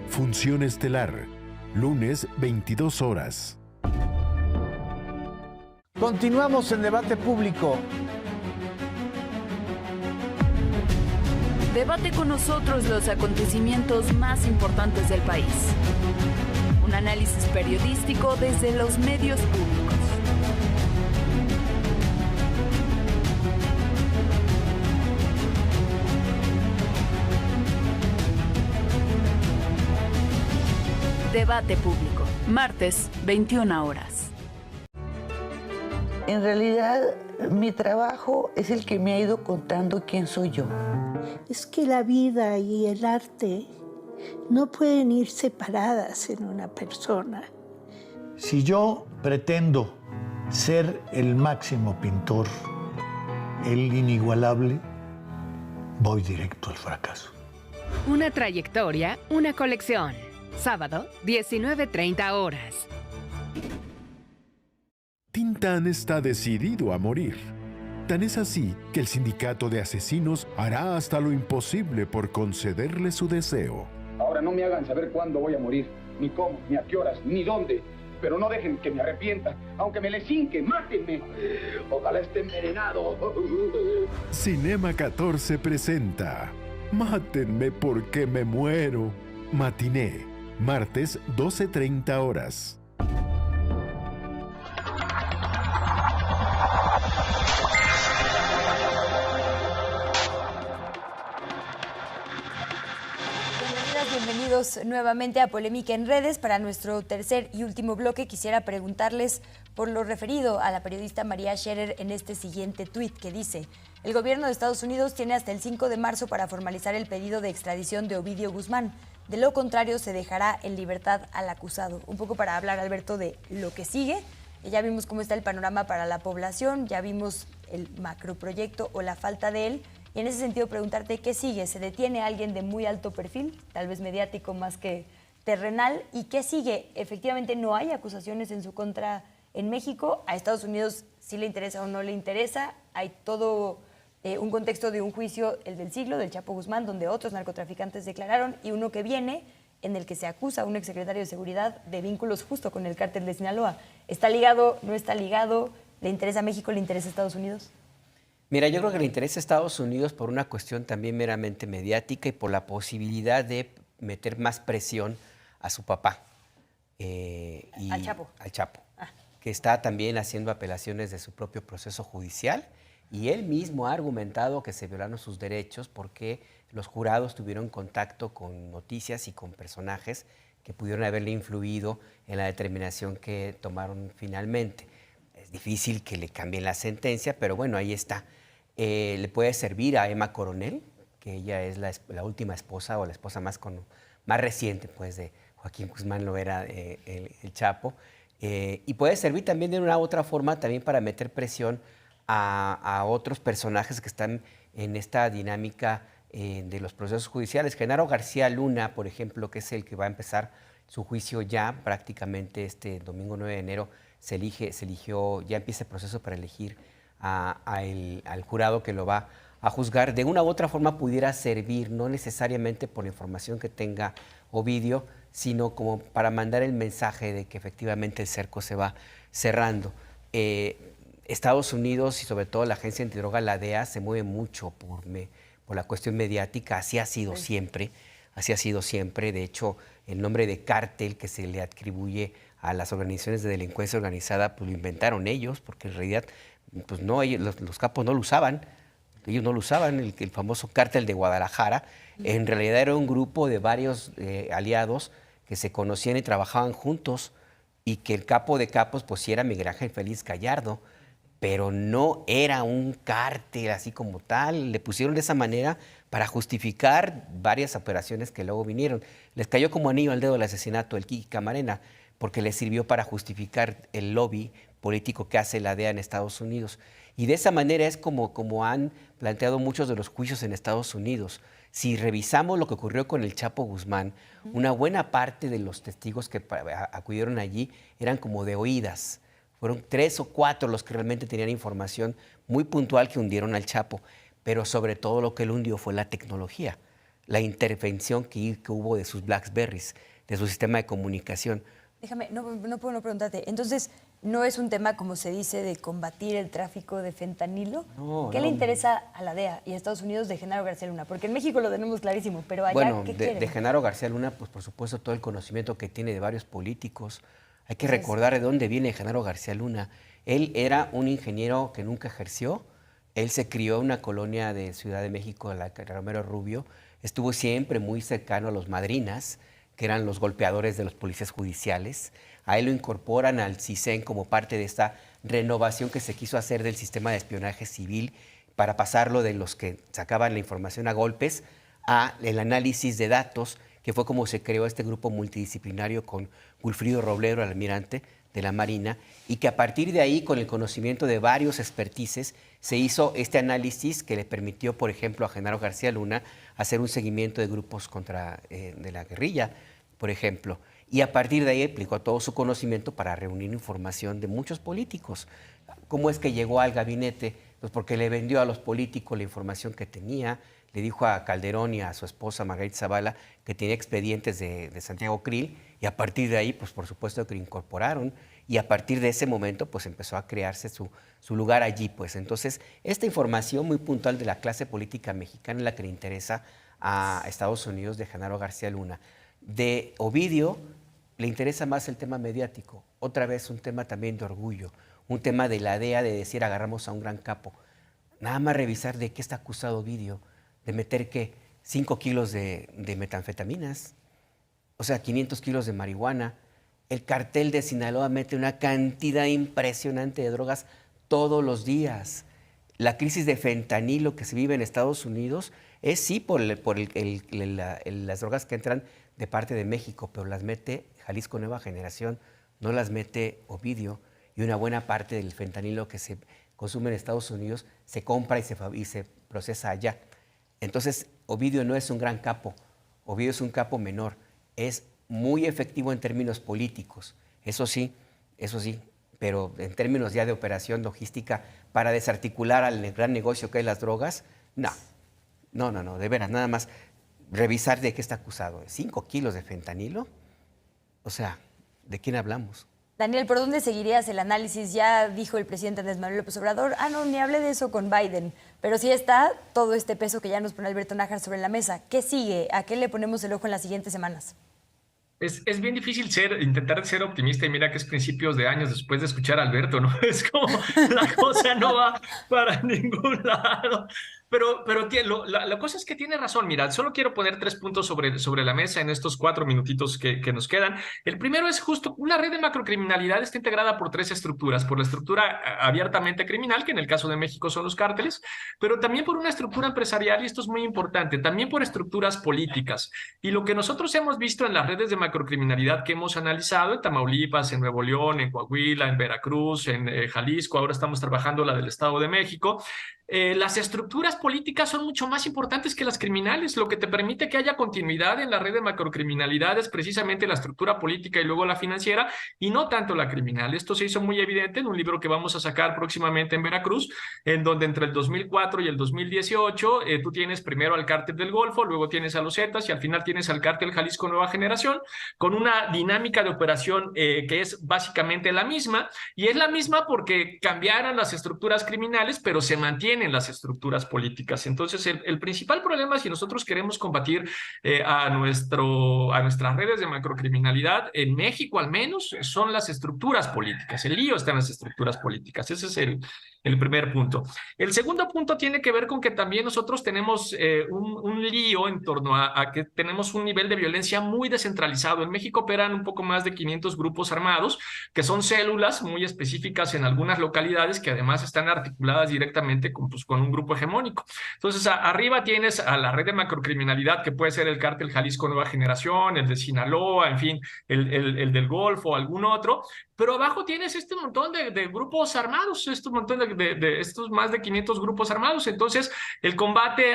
Función estelar. Lunes, 22 horas. Continuamos en debate público. Debate con nosotros los acontecimientos más importantes del país. Un análisis periodístico desde los medios públicos. Debate público, martes, 21 horas. En realidad, mi trabajo es el que me ha ido contando quién soy yo. Es que la vida y el arte no pueden ir separadas en una persona. Si yo pretendo ser el máximo pintor, el inigualable, voy directo al fracaso. Una trayectoria, una colección. Sábado, 19:30 horas. Tintán está decidido a morir. Tan es así que el sindicato de asesinos hará hasta lo imposible por concederle su deseo. Ahora Ahora no me hagan saber cuándo voy a morir, ni cómo, ni a qué horas, ni dónde. Pero no dejen que me arrepienta. Aunque me les hinque, mátenme. Ojalá esté envenenado. Cinema 14 presenta Mátenme porque me muero. Matiné, martes 12:30 horas. Bienvenidos nuevamente a Polémica en Redes. Para nuestro tercer y último bloque quisiera preguntarles por lo referido a la periodista María Scherer en este siguiente tuit que dice: el gobierno de Estados Unidos tiene hasta el 5 de marzo para formalizar el pedido de extradición de Ovidio Guzmán. De lo contrario, se dejará en libertad al acusado. Un poco para hablar, Alberto, de lo que sigue. Ya vimos cómo está el panorama para la población, ya vimos el macroproyecto o la falta de él. Y en ese sentido preguntarte qué sigue. ¿Se detiene alguien de muy alto perfil, tal vez mediático más que terrenal? ¿Y qué sigue? Efectivamente no hay acusaciones en su contra en México. A Estados Unidos sí le interesa o no le interesa. Hay todo un contexto de un juicio, el del siglo, del Chapo Guzmán, donde otros narcotraficantes declararon, y uno que viene en el que se acusa a un exsecretario de Seguridad de vínculos justo con el cártel de Sinaloa. ¿Está ligado? ¿No está ligado? ¿Le interesa a México? ¿Le interesa a Estados Unidos? Mira, yo creo que le interesa a Estados Unidos por una cuestión también meramente mediática y por la posibilidad de meter más presión a su papá. Al Chapo. Al Chapo, que está también haciendo apelaciones de su propio proceso judicial, y él mismo ha argumentado que se violaron sus derechos porque los jurados tuvieron contacto con noticias y con personajes que pudieron haberle influido en la determinación que tomaron finalmente. Es difícil que le cambien la sentencia, pero bueno, ahí está. Le puede servir a Emma Coronel, que ella es la última esposa o la esposa más reciente pues, de Joaquín Guzmán Loera, el Chapo. Y puede servir también de una u otra forma también para meter presión a otros personajes que están en esta dinámica de los procesos judiciales. Genaro García Luna, por ejemplo, que es el que va a empezar su juicio ya prácticamente este domingo 9 de enero, se eligió, ya empieza el proceso para elegir al jurado que lo va a juzgar. De una u otra forma pudiera servir, no necesariamente por la información que tenga Ovidio, sino como para mandar el mensaje de que efectivamente el cerco se va cerrando. Estados Unidos y sobre todo la agencia antidroga, la DEA, se mueve mucho por la cuestión mediática. Así ha sido siempre, así ha sido siempre. De hecho, el nombre de cártel que se le atribuye a las organizaciones de delincuencia organizada, pues lo inventaron ellos, porque en realidad pues no, los capos no lo usaban, ellos no lo usaban, el famoso cártel de Guadalajara. En realidad era un grupo de varios aliados que se conocían y trabajaban juntos, y que el capo de capos pues sí era Miguel Ángel Félix Gallardo, pero no era un cártel así como tal. Le pusieron de esa manera para justificar varias operaciones que luego vinieron. Les cayó como anillo al dedo el asesinato del Kiki Camarena, porque les sirvió para justificar el lobby político que hace la DEA en Estados Unidos. Y de esa manera es como han planteado muchos de los juicios en Estados Unidos. Si revisamos lo que ocurrió con el Chapo Guzmán, una buena parte de los testigos que acudieron allí eran como de oídas. Fueron 3 o 4 los que realmente tenían información muy puntual que hundieron al Chapo. Pero sobre todo lo que lo hundió fue la tecnología, la intervención que hubo de sus Blackberries, de su sistema de comunicación. Déjame, no puedo no preguntarte. Entonces, ¿no es un tema, como se dice, de combatir el tráfico de fentanilo? ¿Qué le interesa a la DEA y a Estados Unidos de Genaro García Luna? Porque en México lo tenemos clarísimo, pero allá, ¿qué quieren? De Genaro García Luna, pues por supuesto todo el conocimiento que tiene de varios políticos. Hay que recordar de dónde viene Genaro García Luna. Él era un ingeniero que nunca ejerció. Él se crió en una colonia de Ciudad de México, la Romero Rubio. Estuvo siempre muy cercano a los madrinas, que eran los golpeadores de los policías judiciales. A él lo incorporan al CISEN como parte de esta renovación que se quiso hacer del sistema de espionaje civil para pasarlo de los que sacaban la información a golpes a el análisis de datos, que fue como se creó este grupo multidisciplinario con Wilfrido Robledo, el almirante de la Marina, y que a partir de ahí, con el conocimiento de varios expertices, se hizo este análisis que le permitió, por ejemplo, a Genaro García Luna hacer un seguimiento de grupos de la guerrilla, por ejemplo. Y a partir de ahí aplicó todo su conocimiento para reunir información de muchos políticos. ¿Cómo es que llegó al gabinete? Pues porque le vendió a los políticos la información que tenía, le dijo a Calderón y a su esposa Margarita Zavala que tenía expedientes de Santiago Krill, y a partir de ahí, pues por supuesto que lo incorporaron, y a partir de ese momento, pues empezó a crearse su lugar allí, pues. Entonces, esta información muy puntual de la clase política mexicana es la que le interesa a Estados Unidos, de Genaro García Luna. De Ovidio le interesa más el tema mediático, otra vez un tema también de orgullo, un tema de la DEA de decir agarramos a un gran capo. Nada más revisar de qué está acusado Ovidio, de meter, ¿qué? 5 kilos de metanfetaminas, o sea, 500 kilos de marihuana. El cartel de Sinaloa mete una cantidad impresionante de drogas todos los días. La crisis de fentanilo que se vive en Estados Unidos es sí por las drogas que entran de parte de México, pero las mete Jalisco Nueva Generación, no las mete Ovidio, y una buena parte del fentanilo que se consume en Estados Unidos se compra y se procesa allá. Entonces, Ovidio no es un gran capo, Ovidio es un capo menor, es muy efectivo en términos políticos, eso sí, pero en términos ya de operación logística para desarticular al gran negocio que es las drogas, no, de veras, nada más revisar de qué está acusado. 5 kilos de fentanilo, o sea, ¿de quién hablamos? Daniel, ¿por dónde seguirías el análisis? Ya dijo el presidente Andrés Manuel López Obrador, no, ni hablé de eso con Biden, pero sí está todo este peso que ya nos pone Alberto Nájar sobre la mesa. ¿Qué sigue? ¿A qué le ponemos el ojo en las siguientes semanas? Es bien difícil intentar ser optimista, y mira que es principios de años después de escuchar a Alberto, ¿no? Es como la cosa no va para ningún lado. Pero la cosa es que tiene razón. Mira, solo quiero poner 3 puntos sobre la mesa en estos 4 minutitos que nos quedan. El primero es justo, una red de macrocriminalidad está integrada por 3 estructuras. Por la estructura abiertamente criminal, que en el caso de México son los cárteles, pero también por una estructura empresarial, y esto es muy importante, también por estructuras políticas. Y lo que nosotros hemos visto en las redes de macrocriminalidad que hemos analizado en Tamaulipas, en Nuevo León, en Coahuila, en Veracruz, en Jalisco, ahora estamos trabajando la del Estado de México, las estructuras políticas son mucho más importantes que las criminales. Lo que te permite que haya continuidad en la red de macrocriminalidad es precisamente la estructura política y luego la financiera, y no tanto la criminal. Esto se hizo muy evidente en un libro que vamos a sacar próximamente en Veracruz, en donde entre el 2004 y el 2018 tú tienes primero al Cártel del Golfo, luego tienes a los Zetas y al final tienes al Cártel Jalisco Nueva Generación, con una dinámica de operación que es básicamente la misma, y es la misma porque cambiaron las estructuras criminales, pero se mantienen las estructuras políticas. Entonces, el principal problema, si nosotros queremos combatir a nuestras redes de macrocriminalidad, en México al menos, son las estructuras políticas. El lío está en las estructuras políticas. Ese es el primer punto. El segundo punto tiene que ver con que también nosotros tenemos un lío en torno a que tenemos un nivel de violencia muy descentralizado. En México operan un poco más de 500 grupos armados, que son células muy específicas en algunas localidades, que además están articuladas directamente con un grupo hegemónico. Entonces, arriba tienes a la red de macrocriminalidad, que puede ser el Cártel Jalisco Nueva Generación, el de Sinaloa, en fin, el del Golfo, algún otro, pero abajo tienes este montón de grupos armados, estos más de 500 grupos armados. Entonces, el combate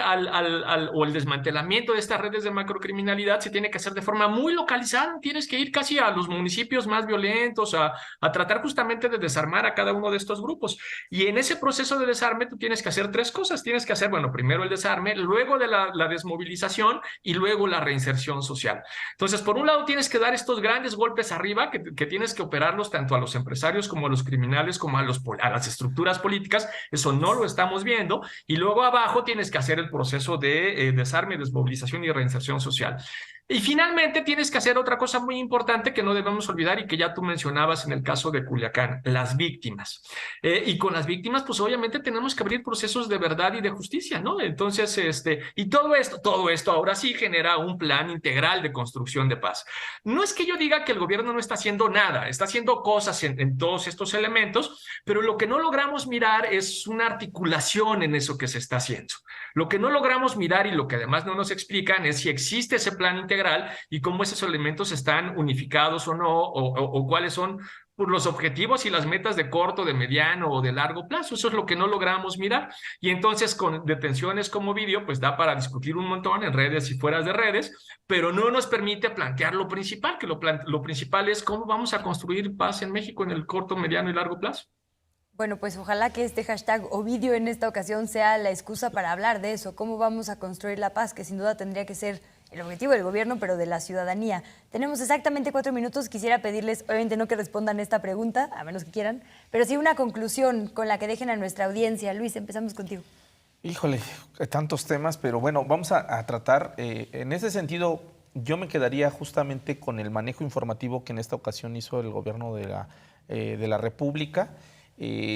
o el desmantelamiento de estas redes de macrocriminalidad se tiene que hacer de forma muy localizada. Tienes que ir casi a los municipios más violentos, a tratar justamente de desarmar a cada uno de estos grupos. Y en ese proceso de desarme tú tienes que hacer 3 cosas. Tienes que hacer, bueno, primero el desarme, luego de la desmovilización y luego la reinserción social. Entonces, por un lado tienes que dar estos grandes golpes arriba que tienes que operarlos tanto a los empresarios como a los criminales como a las estructuras políticas. Eso no lo estamos viendo. Y luego abajo tienes que hacer el proceso de desarme, desmovilización y reinserción social. Y finalmente tienes que hacer otra cosa muy importante que no debemos olvidar y que ya tú mencionabas en el caso de Culiacán, las víctimas. Y con las víctimas, pues obviamente tenemos que abrir procesos de verdad y de justicia, ¿no? Entonces, y todo esto ahora sí genera un plan integral de construcción de paz. No es que yo diga que el gobierno no está haciendo nada, está haciendo cosas en todos estos elementos, pero lo que no logramos mirar es una articulación en eso que se está haciendo. Lo que no logramos mirar y lo que además no nos explican es si existe ese plan integral y cómo esos elementos están unificados o no, o cuáles son los objetivos y las metas de corto, de mediano o de largo plazo. Eso es lo que no logramos mirar. Y entonces con detenciones como Ovidio, pues da para discutir un montón en redes y fuera de redes, pero no nos permite plantear lo principal, que lo principal es cómo vamos a construir paz en México en el corto, mediano y largo plazo. Bueno, pues ojalá que este hashtag Ovidio en esta ocasión sea la excusa para hablar de eso, cómo vamos a construir la paz, que sin duda tendría que ser el objetivo del gobierno, pero de la ciudadanía. Tenemos exactamente 4 minutos. Quisiera pedirles, obviamente no que respondan esta pregunta, a menos que quieran, pero sí una conclusión con la que dejen a nuestra audiencia. Luis, empezamos contigo. Híjole, tantos temas, pero bueno, vamos a tratar. En ese sentido, yo me quedaría justamente con el manejo informativo que en esta ocasión hizo el gobierno de la República.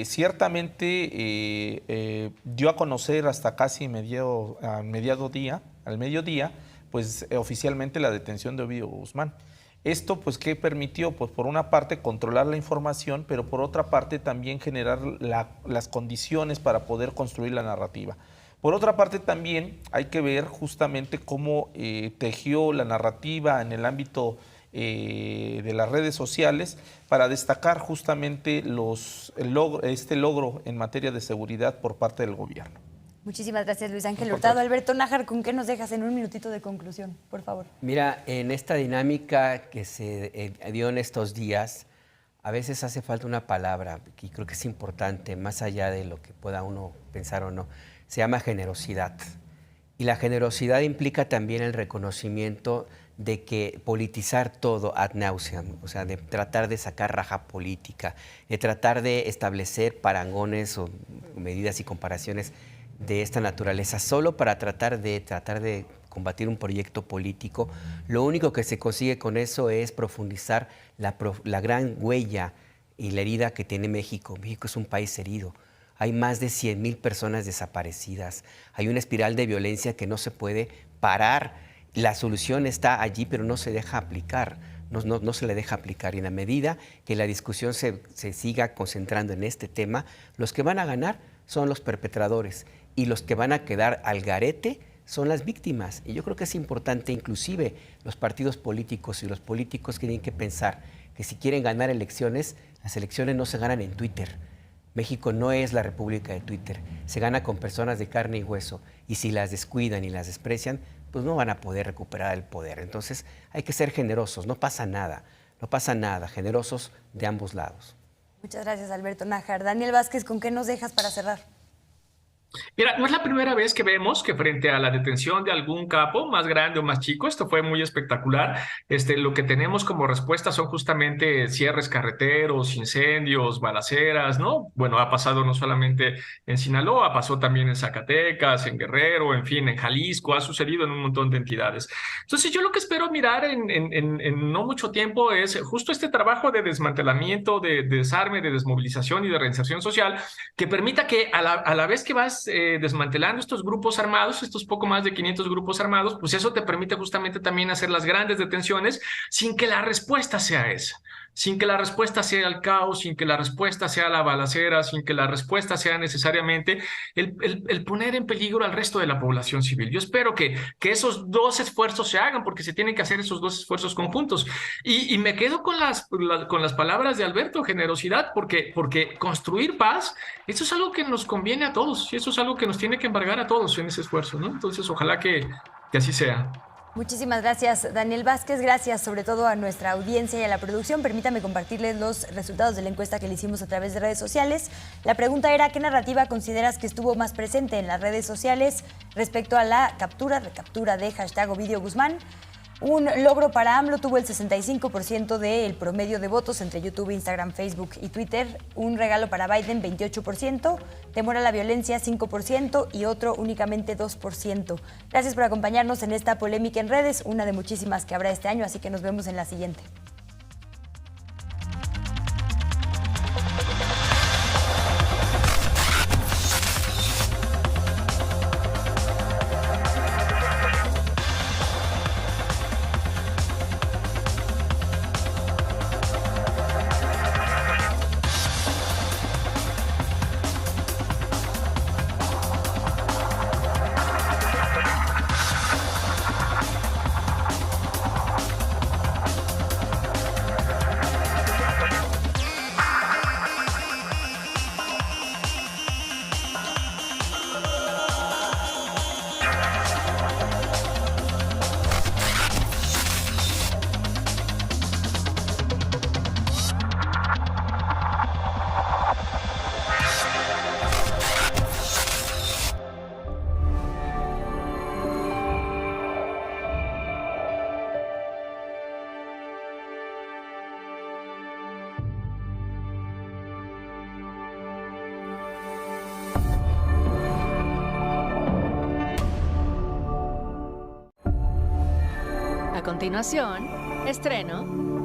Ciertamente dio a conocer hasta casi al mediodía, pues oficialmente la detención de Ovidio Guzmán. Esto, pues, ¿qué permitió? Pues, por una parte, controlar la información, pero por otra parte, también generar las condiciones para poder construir la narrativa. Por otra parte, también hay que ver justamente cómo tejió la narrativa en el ámbito de las redes sociales para destacar justamente este logro en materia de seguridad por parte del gobierno. Muchísimas gracias, Luis Ángel Hurtado. Alberto Nájar, ¿con qué nos dejas en un minutito de conclusión, por favor? Mira, en esta dinámica que se dio en estos días, a veces hace falta una palabra que creo que es importante, más allá de lo que pueda uno pensar o no, se llama generosidad. Y la generosidad implica también el reconocimiento de que politizar todo ad nauseam, o sea, de tratar de sacar raja política, de tratar de establecer parangones o medidas y comparaciones de esta naturaleza solo para tratar de combatir un proyecto político, lo único que se consigue con eso es profundizar la gran huella y la herida que tiene México. México es un país herido. Hay más de 100,000 personas desaparecidas. Hay una espiral de violencia que no se puede parar. La solución está allí, pero no se deja aplicar. No se le deja aplicar. Y en la medida que la discusión se siga concentrando en este tema, los que van a ganar son los perpetradores y los que van a quedar al garete son las víctimas. Y yo creo que es importante, inclusive los partidos políticos y los políticos tienen que pensar que si quieren ganar elecciones, las elecciones no se ganan en Twitter. México no es la república de Twitter. Se gana con personas de carne y hueso. Y si las descuidan y las desprecian, pues no van a poder recuperar el poder. Entonces hay que ser generosos. No pasa nada, generosos de ambos lados. Muchas gracias, Alberto Nájar. Daniel Vázquez, ¿con qué nos dejas para cerrar? Mira, no es la primera vez que vemos que frente a la detención de algún capo, más grande o más chico, esto fue muy espectacular, lo que tenemos como respuesta son justamente cierres carreteros, incendios, balaceras, ¿no? Bueno, ha pasado no solamente en Sinaloa, pasó también en Zacatecas, en Guerrero, en fin, en Jalisco, ha sucedido en un montón de entidades. Entonces, yo lo que espero mirar en no mucho tiempo es justo este trabajo de desmantelamiento, de desarme, de desmovilización y de reinserción social, que permita que a la vez que vas desmantelando estos grupos armados, estos poco más de 500 grupos armados, pues eso te permite justamente también hacer las grandes detenciones sin que la respuesta sea esa, sin que la respuesta sea el caos, sin que la respuesta sea la balacera, sin que la respuesta sea necesariamente el poner en peligro al resto de la población civil. Yo espero que esos dos esfuerzos se hagan, porque se tienen que hacer esos dos esfuerzos conjuntos. Y me quedo con las palabras de Alberto, generosidad, porque construir paz, eso es algo que nos conviene a todos, y eso es algo que nos tiene que embargar a todos en ese esfuerzo, ¿no? Entonces, ojalá que así sea. Muchísimas gracias, Daniel Vázquez. Gracias sobre todo a nuestra audiencia y a la producción. Permítame compartirles los resultados de la encuesta que le hicimos a través de redes sociales. La pregunta era, ¿qué narrativa consideras que estuvo más presente en las redes sociales respecto a la recaptura de hashtag Ovidio Guzmán? Un logro para AMLO tuvo el 65% del promedio de votos entre YouTube, Instagram, Facebook y Twitter. Un regalo para Biden, 28%. Temor a la violencia, 5%. Y otro únicamente 2%. Gracias por acompañarnos en esta polémica en redes, una de muchísimas que habrá este año, así que nos vemos en la siguiente. A continuación, estreno